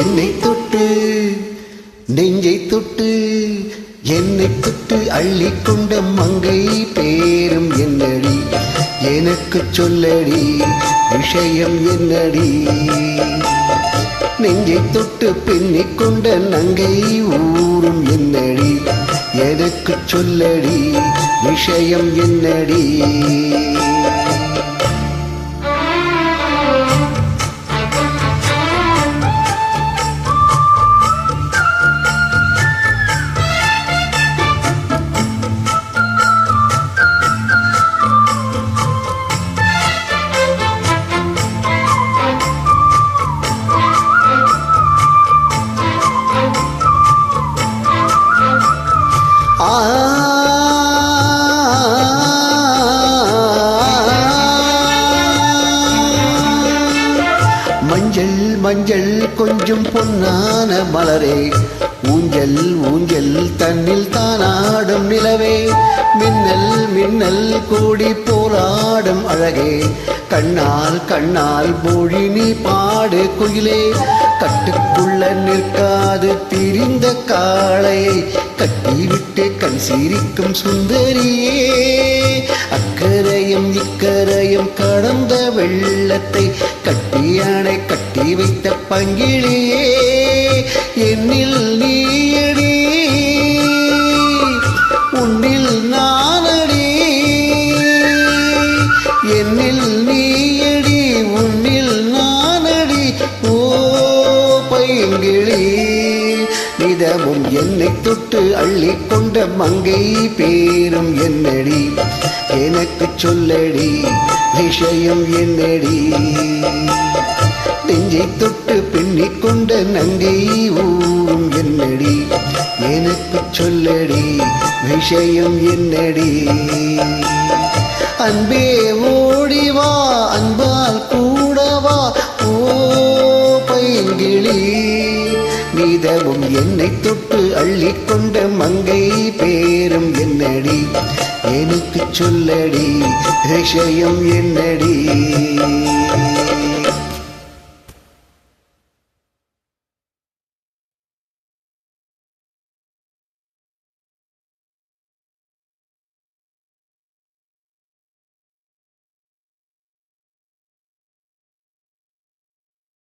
என்னை தொட்டு நெஞ்சை தொட்டு என்னை தொட்டு அள்ளிக்கொண்ட மங்கை பேரும் என்னடி எனக்கு சொல்லடி விஷயம் என்னடி நெஞ்சை தொட்டு பின்னிக் கொண்ட நங்கை ஊரும் என்னடி எனக்கு சொல்லடி விஷயம் என்னடி மஞ்சள் மஞ்சள் கொஞ்சம் பொன்னான மலரே ஊஞ்சல் ஊஞ்சல் தன்னில் தானாடும் நிலவே மின்னல் மின்னல் கூடி போராடும் அழகே கண்ணால் கண்ணால் மொழி நீ பாடு குயிலே கட்டுக்குள்ள நிற்காது திரிந்த காளையை கட்டிவிட்டு கண் சிரிக்கும் சுந்தரியே அக்கரையும் இக்கரையும் கடந்த வெள்ளத்தை கட்டியானை கட்டி வைத்த பங்கிலியே என்னில் நீயடி உன்னில் நானடி என்னில் நீயடி உன்னில் நானடி ஓ பைங்கிளி நிதமும் என்னை தொட்டு அள்ளிக்கொண்ட மங்கை பேரும் என்னடி எனக்கு சொல்லடி விஷயம் என்னடி நெஞ்சை தொட்டு பின்னிக் கொண்ட நங்கை ஊரும் என்னடி எனக்கு சொல்லடி விஷயம் என்னடி அன்பே ஓடிவா அன்பால் கூடவா ஓ பைங்கிளி நீதமும் என்னை தொட்டு அள்ளிக்கொண்ட மங்கை பேரும் என்னடி எனக்கு சொல்லடி விஷயம் என்னடி